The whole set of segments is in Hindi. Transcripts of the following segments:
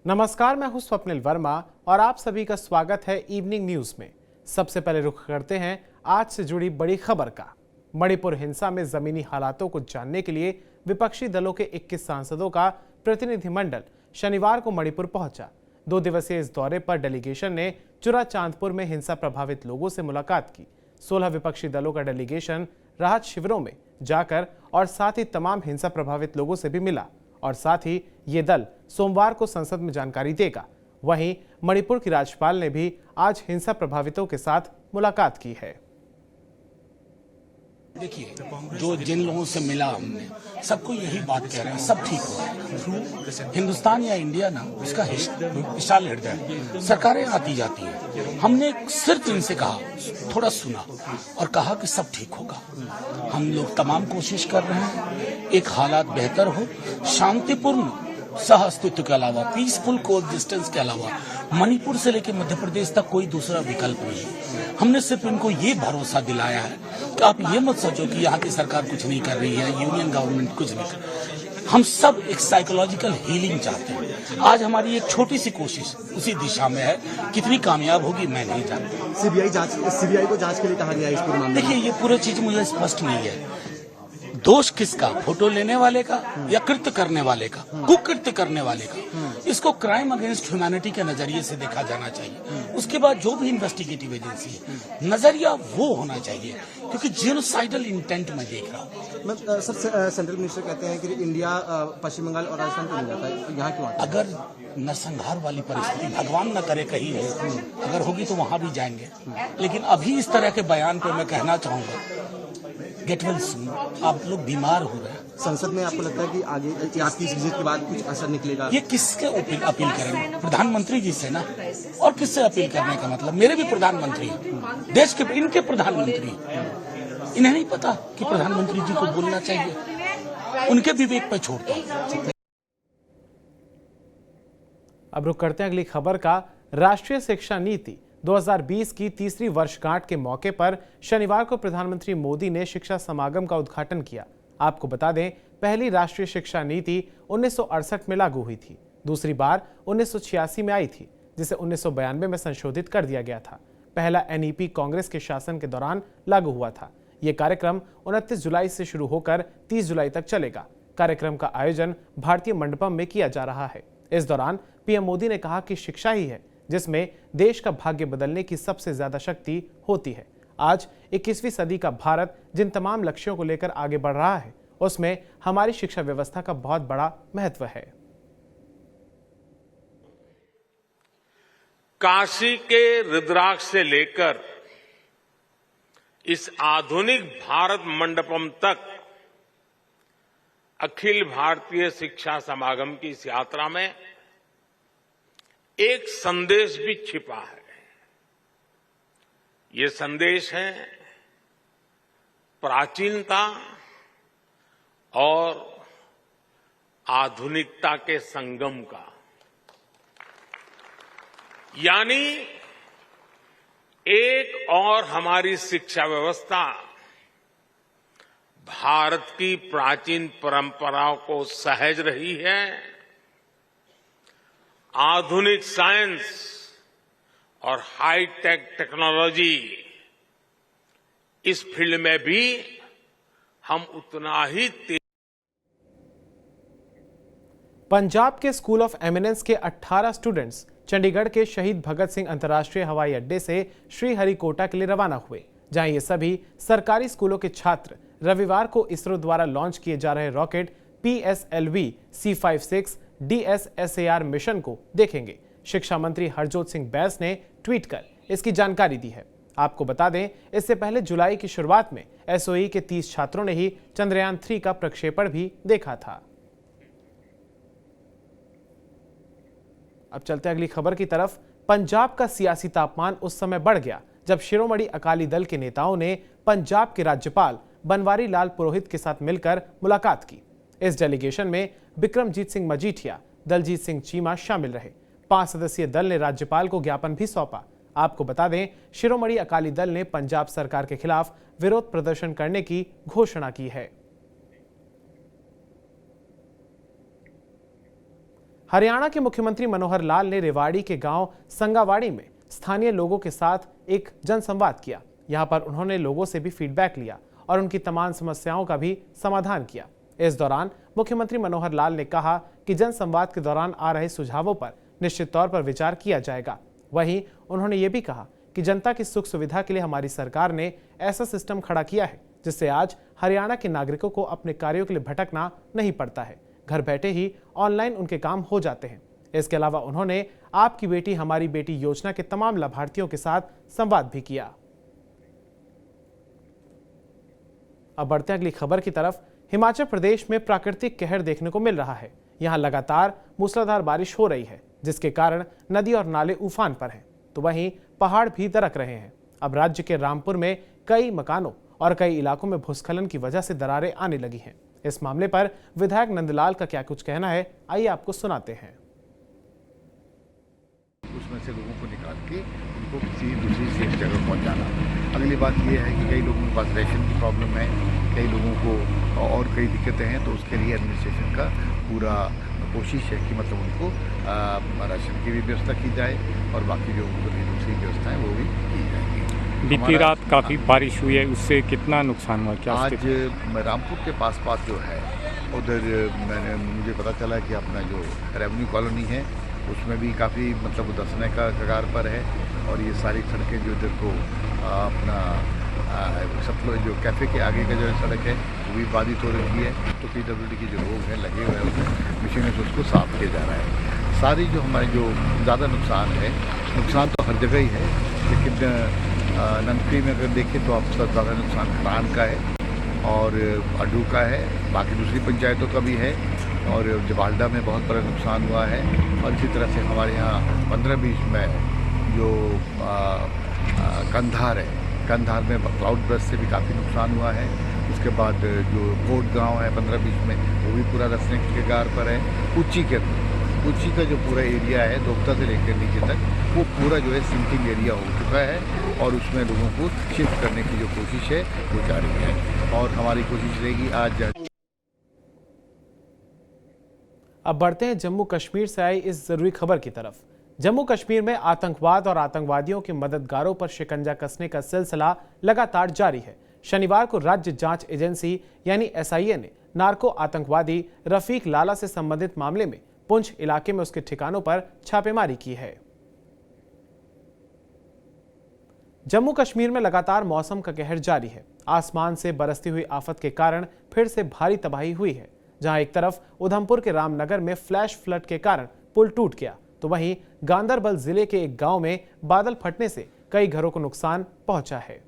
नमस्कार, मैं हूं स्वप्निल वर्मा और आप सभी का स्वागत है इवनिंग न्यूज में। सबसे पहले रुख करते हैं आज से जुड़ी बड़ी खबर का। मणिपुर हिंसा में जमीनी हालातों को जानने के लिए विपक्षी दलों के 21 सांसदों का प्रतिनिधिमंडल शनिवार को मणिपुर पहुंचा। 2 दिवसीय इस दौरे पर डेलीगेशन ने चुराचांदपुर में हिंसा प्रभावित लोगों से मुलाकात की। 16 विपक्षी दलों का डेलीगेशन राहत शिविरों में जाकर और साथ ही तमाम हिंसा प्रभावित लोगों से भी मिला और साथ ही ये दल सोमवार को संसद में जानकारी देगा। वहीं मणिपुर की राज्यपाल ने भी आज हिंसा प्रभावितों के साथ मुलाकात की है। देखिए, जो जिन लोगों से मिला हमने सबको यही बात कह रहे हैं, सब ठीक हो। हिंदुस्तान या इंडिया ना उसका विशाल हृदय है, सरकारें आती जाती है। हमने सिर्फ इनसे कहा, थोड़ा सुना और कहा कि सब ठीक होगा। हम लोग तमाम कोशिश कर रहे हैं एक हालात बेहतर हो, शांतिपूर्ण सह अस्तित्व के अलावा, पीसफुल कोएग्जिस्टेंस के अलावा मणिपुर से लेकर मध्य प्रदेश तक कोई दूसरा विकल्प नहीं है। हमने सिर्फ इनको ये भरोसा दिलाया है कि आप ये मत सोचो कि यहाँ की सरकार कुछ नहीं कर रही है, यूनियन गवर्नमेंट कुछ नहीं कर रही। हम सब एक साइकोलॉजिकल हीलिंग चाहते हैं। आज हमारी एक छोटी सी कोशिश उसी दिशा में है, कितनी कामयाब होगी मैं नहीं जानता। सीबीआई को जांच के लिए कहा गया है इस पूरे मामले में। देखिए, ये पूरी चीज मुझे स्पष्ट नहीं है। दोष किसका, फोटो लेने वाले का या कृत्य करने वाले का, कुकृत्य करने वाले का? इसको क्राइम अगेंस्ट ह्यूमैनिटी के नजरिए से देखा जाना चाहिए। उसके बाद जो भी इन्वेस्टिगेटिव एजेंसी है, नजरिया वो होना चाहिए, क्योंकि जेनोसाइडल इंटेंट में देख रहा हूँ। सर, सेंट्रल मिनिस्टर कहते हैं कि इंडिया पश्चिम बंगाल और राजस्थान को नहीं जाता है, यहाँ क्यों? अगर नरसंहार वाली परिस्थिति भगवान न करे कहीं है, अगर होगी तो वहां भी जाएंगे। लेकिन अभी इस तरह के बयान पर मैं कहना चाहूंगा, गेट वेल सून। आप लोग बीमार हो रहे हैं। संसद में आपको लगता है कि आगे आपकी इस विजिट के बाद कुछ असर निकलेगा? ये किसके अपील करेंगे? प्रधानमंत्री जी से ना। और किससे अपील करने का मतलब? मेरे भी प्रधानमंत्री हैं, देश के इनके प्रधानमंत्री। इन्हें नहीं पता कि प्रधानमंत्री जी को बोलना चाहिए? उनके विवेक पर छोड़ता हूं। अब रुक करते हैं अगली खबर का। राष्ट्रीय शिक्षा नीति 2020 की तीसरी वर्षगांठ के मौके पर शनिवार को प्रधानमंत्री मोदी ने शिक्षा समागम का उद्घाटन किया। आपको बता दें, पहली राष्ट्रीय शिक्षा नीति 1968 में लागू हुई थी। दूसरी बार 1986 में आई थी, जिसे 1992 में संशोधित कर दिया गया था। पहला एनईपी कांग्रेस के शासन के दौरान लागू हुआ था। यह कार्यक्रम 29 जुलाई से शुरू होकर 30 जुलाई तक चलेगा। कार्यक्रम का आयोजन भारतीय मंडपम में किया जा रहा है। इस दौरान पीएम मोदी ने कहा कि शिक्षा ही है जिसमें देश का भाग्य बदलने की सबसे ज्यादा शक्ति होती है। आज 21वीं सदी का भारत जिन तमाम लक्ष्यों को लेकर आगे बढ़ रहा है, उसमें हमारी शिक्षा व्यवस्था का बहुत बड़ा महत्व है। काशी के रुद्राक्ष से लेकर इस आधुनिक भारत मंडपम तक अखिल भारतीय शिक्षा समागम की इस यात्रा में एक संदेश भी छिपा है। ये संदेश है प्राचीनता और आधुनिकता के संगम का। यानी एक और हमारी शिक्षा व्यवस्था भारत की प्राचीन परंपराओं को सहज रही है, आधुनिक साइंस और हाईटेक टेक्नोलॉजी इस फील्ड में भी हम उतना ही तेज। पंजाब के स्कूल ऑफ एमिनेंस के 18 स्टूडेंट्स चंडीगढ़ के शहीद भगत सिंह अंतर्राष्ट्रीय हवाई अड्डे से श्रीहरिकोटा के लिए रवाना हुए, जहां ये सभी सरकारी स्कूलों के छात्र रविवार को इसरो द्वारा लॉन्च किए जा रहे rocket PSLV C56 DSSAR mission को देखेंगे। शिक्षा मंत्री हरजोत सिंह बैस ने ट्वीट कर इसकी जानकारी दी है। आपको बता दें, इससे पहले जुलाई की शुरुआत में SOE के 30 छात्रों ने ही चंद्रयान 3 का प्रक्षेपण भी देखा था। अब चलते अगली खबर की तरफ। पंजाब का सियासी तापमान उस समय बढ़ गया जब शिरोमणि अकाली दल के नेताओं ने पंजाब के राज्यपाल बनवारी लाल पुरोहित के साथ मिलकर मुलाकात की। इस डेलीगेशन में बिक्रमजीत सिंह मजीठिया, दलजीत सिंह चीमा शामिल रहे। 5 सदस्यीय दल ने राज्यपाल को ज्ञापन भी सौंपा। आपको बता दें, शिरोमणि अकाली दल ने पंजाब सरकार के खिलाफ विरोध प्रदर्शन करने की घोषणा की है। हरियाणा के मुख्यमंत्री मनोहर लाल ने रेवाड़ी के गांव संगावाड़ी में स्थानीय लोगों के साथ एक जनसंवाद किया। यहां पर उन्होंने लोगों से भी फीडबैक लिया और उनकी तमाम समस्याओं का भी समाधान किया। इस दौरान मुख्यमंत्री मनोहर लाल ने कहा कि जनसंवाद के दौरान आ रहे सुझावों पर निश्चित तौर पर विचार किया जाएगा। वहीं उन्होंने ये भी कहा कि जनता की सुख सुविधा के लिए हमारी सरकार ने ऐसा सिस्टम खड़ा किया है जिससे आज हरियाणा के नागरिकों को अपने कार्यों के लिए भटकना नहीं पड़ता है। घर बैठे ही ऑनलाइन उनके काम हो जाते हैं। इसके अलावा उन्होंने आपकी बेटी हमारी बेटी योजना के तमाम लाभार्थियों के साथ संवाद भी किया। अब बढ़ते हैं अगली खबर की तरफ। हिमाचल प्रदेश में प्राकृतिक कहर देखने को मिल रहा है। यहां लगातार मूसलाधार बारिश हो रही है, जिसके कारण नदी और नाले उफान पर हैं, तो वहीं पहाड़ भी दरक रहे हैं। अब राज्य के रामपुर में कई मकानों और कई इलाकों में भूस्खलन की वजह से दरारें आने लगी हैं। इस मामले पर विधायक नंदलाल का क्या कुछ कहना है, आइए आपको सुनाते हैं। उसमें से लोगों को निकाल के उनको किसी दूसरी सेफ जगह पहुंचाना। अगली बात यह है कि कई लोगों के पास राशन की प्रॉब्लम है, कई लोगों को और कई दिक्कतें हैं, तो उसके लिए एडमिनिस्ट्रेशन का पूरा कोशिश है कि मतलब उनको राशन की भी व्यवस्था की जाए और बाकी जो दूसरी व्यवस्थाएं वो भी की जाएंगी। बीती रात काफ़ी बारिश हुई है, उससे कितना नुकसान हुआ? क्या आज रामपुर के पास जो है उधर मुझे पता चला कि अपना जो रेवेन्यू कॉलोनी है उसमें भी काफ़ी मतलब धंसने का कगार पर है, और ये सारी सड़कें जो इधर को अपना सतलुज जो कैफ़े के आगे का जो सड़क है वो भी बाधित हो रही है। तो PWD के जो लोग हैं लगे हुए हैं उसमें मशीनों से उसको साफ किया जा रहा है। सारी जो हमारी जो ज़्यादा नुकसान है, नुकसान तो हर जगह ही है, लेकिन नंगपी में अगर देखें तो अब सबसे ज़्यादा नुकसान खड़ान का है और अड्डू का है, बाकी दूसरी पंचायतों का भी है, और जबाल्डा में बहुत बड़ा नुकसान हुआ है। और इसी तरह से हमारे यहाँ 15-20 में जो कंधार है, कंधार में क्लाउड बर्स्ट से भी काफ़ी नुकसान हुआ है। उसके बाद जो कोट गांव है 15-20 में वो भी पूरा रसने के कगार पर है। उच्ची का जो पूरा एरिया है दोपता से लेकर नीचे तक वो पूरा जो है सिंकिंग एरिया हो चुका है, और उसमें लोगों को शिफ्ट करने की जो कोशिश है वो जारी है, और हमारी कोशिश रहेगी आज। अब बढ़ते हैं जम्मू कश्मीर से आई इस जरूरी खबर की तरफ। जम्मू कश्मीर में आतंकवाद और आतंकवादियों के मददगारों पर शिकंजा कसने का सिलसिला लगातार जारी है। शनिवार को राज्य जांच एजेंसी यानी SIA ने नार्को आतंकवादी रफीक लाला से संबंधित मामले में पुंछ इलाके में उसके ठिकानों पर छापेमारी की है। जम्मू कश्मीर में लगातार मौसम का कहर जारी है। आसमान से बरसती हुई आफत के कारण फिर से भारी तबाही हुई है। जहां एक तरफ उधमपुर के रामनगर में फ्लैश फ्लड के कारण पुल टूट गया, तो वहीं गांदरबल जिले के एक गांव में बादल फटने से कई घरों को नुकसान पहुंचा है।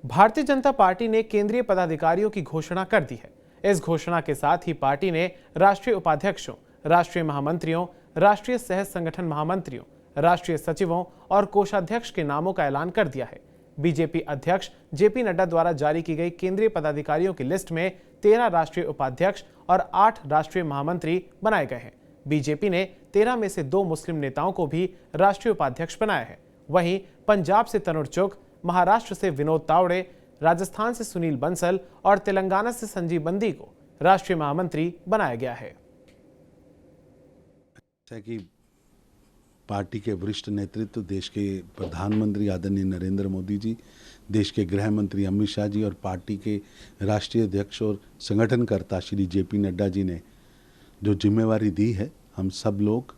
भारतीय जनता पार्टी ने केंद्रीय पदाधिकारियों की घोषणा कर दी है। इस घोषणा के साथ ही पार्टी ने राष्ट्रीय उपाध्यक्षों, राष्ट्रीय महामंत्रियों, राष्ट्रीय सह संगठन महामंत्रियों, राष्ट्रीय सचिवों और कोषाध्यक्ष के नामों का ऐलान कर दिया है। बीजेपी अध्यक्ष JP नड्डा द्वारा जारी की गई केंद्रीय पदाधिकारियों की लिस्ट में 13 राष्ट्रीय उपाध्यक्ष और 8 राष्ट्रीय महामंत्री बनाए गए हैं। बीजेपी ने 13 में से 2 मुस्लिम नेताओं को भी राष्ट्रीय उपाध्यक्ष बनाया है। वहीं पंजाब से तनुर चुग, महाराष्ट्र से विनोद तावड़े, राजस्थान से सुनील बंसल और तेलंगाना से संजीव बंदी को राष्ट्रीय महामंत्री बनाया गया है। पार्टी के वरिष्ठ नेतृत्व, देश के प्रधानमंत्री आदरणीय नरेंद्र मोदी जी, देश के गृह मंत्री अमित शाह जी और पार्टी के राष्ट्रीय अध्यक्ष और संगठनकर्ता श्री JP नड्डा जी ने जो जिम्मेवारी दी है, हम सब लोग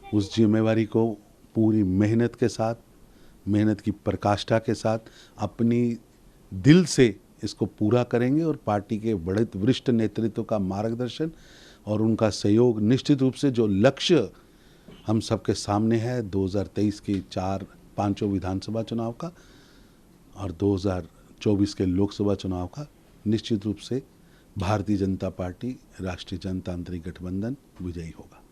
उस जिम्मेवारी को पूरी मेहनत के साथ, मेहनत की प्रकाष्ठा के साथ अपनी दिल से इसको पूरा करेंगे, और पार्टी के बड़े वरिष्ठ नेतृत्व का मार्गदर्शन और उनका सहयोग निश्चित रूप से जो लक्ष्य हम सबके सामने है 2023 के 4-5 विधानसभा चुनाव का और 2024 के लोकसभा चुनाव का, निश्चित रूप से भारतीय जनता पार्टी राष्ट्रीय जनतांत्रिक गठबंधन विजयी होगा।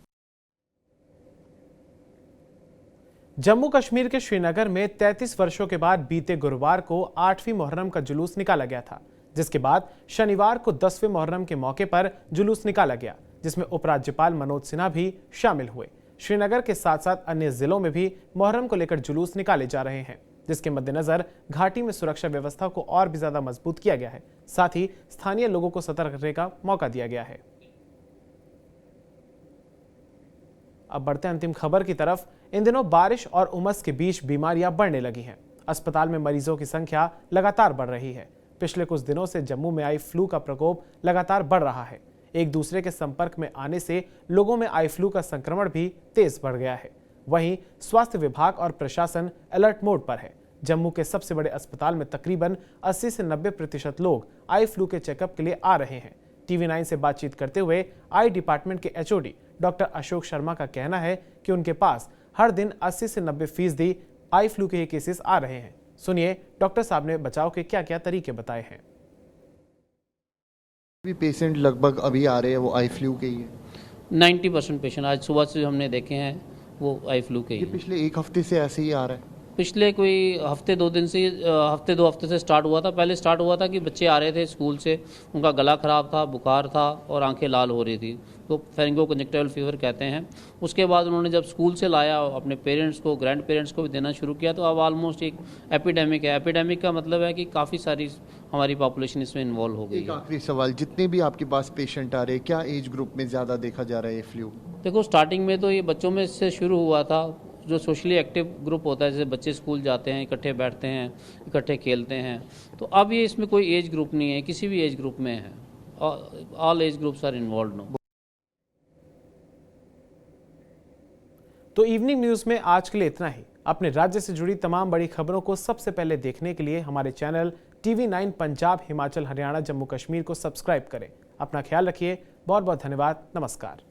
जम्मू कश्मीर के श्रीनगर में 33 वर्षों के बाद बीते गुरुवार को 8वीं मुहर्रम का जुलूस निकाला गया था, जिसके बाद शनिवार को 10वें मुहर्रम के मौके पर जुलूस निकाला गया, जिसमें उपराज्यपाल मनोज सिन्हा भी शामिल हुए। श्रीनगर के साथ साथ अन्य जिलों में भी मुहर्रम को लेकर जुलूस निकाले जा रहे हैं, जिसके मद्देनजर घाटी में सुरक्षा व्यवस्था को और भी ज्यादा मजबूत किया गया है। साथ ही स्थानीय लोगों को सतर्क रहने का मौका दिया गया है। अब बढ़ते हैं अंतिम खबर की तरफ। इन दिनों बारिश और उमस के बीच बीमारियां बढ़ने लगी हैं। अस्पताल में मरीजों की संख्या लगातार बढ़ रही है। पिछले कुछ दिनों से जम्मू में आई फ्लू का प्रकोप लगातार बढ़ रहा है। एक दूसरे के संपर्क में आने से लोगों में आई फ्लू का संक्रमण भी तेज बढ़ गया है। वहीं स्वास्थ्य विभाग और प्रशासन अलर्ट मोड पर है। जम्मू के सबसे बड़े अस्पताल में तकरीबन 80 से 90% लोग आई फ्लू के चेकअप के लिए आ रहे हैं। TV9 से बातचीत करते हुए आई डिपार्टमेंट के HOD डॉक्टर अशोक शर्मा का कहना है कि उनके पास हर दिन 80 से 90% आई फ्लू के केसेस आ रहे हैं। सुनिए डॉक्टर साहब ने बचाव के क्या क्या तरीके बताए हैं। भी पेशेंट लगभग अभी आ रहे हैं वो आई फ्लू के ही है। 90% पेशेंट आज सुबह से हमने देखे हैं वो आई फ्लू के ही ये हैं। पिछले एक हफ्ते से ऐसे ही आ रहा है। पिछले कोई हफ्ते दो हफ्ते से स्टार्ट हुआ था। पहले स्टार्ट हुआ था कि बच्चे आ रहे थे स्कूल से, उनका गला ख़राब था, बुखार था और आंखें लाल हो रही थी, तो फेरिंगो कंजक्टिवल फीवर कहते हैं। उसके बाद उन्होंने जब स्कूल से लाया, अपने पेरेंट्स को, ग्रैंड पेरेंट्स को भी देना शुरू किया, तो अब ऑलमोस्ट एक एपिडेमिक है। एपिडेमिक का मतलब है कि काफ़ी सारी हमारी पॉपुलेशन इसमें इन्वॉल्व हो गई एक है। आखिरी सवाल, जितने भी आपके पास पेशेंट आ रहे हैं, क्या एज ग्रुप में ज़्यादा देखा जा रहा है ये फ्लू? देखो, स्टार्टिंग में तो ये बच्चों में से शुरू हुआ था। जो सोशली एक्टिव ग्रुप होता है, जैसे बच्चे स्कूल जाते हैं, इकट्ठे बैठते हैं, इकट्ठे खेलते हैं, तो अब ये इसमें कोई एज ग्रुप नहीं है, किसी भी एज ग्रुप में है। All age groups are involve no. तो इवनिंग न्यूज में आज के लिए इतना ही। अपने राज्य से जुड़ी तमाम बड़ी खबरों को सबसे पहले देखने के लिए हमारे चैनल TV9 पंजाब, हिमाचल, हरियाणा, जम्मू कश्मीर को सब्सक्राइब करें। अपना ख्याल रखिए। बहुत बहुत धन्यवाद। नमस्कार।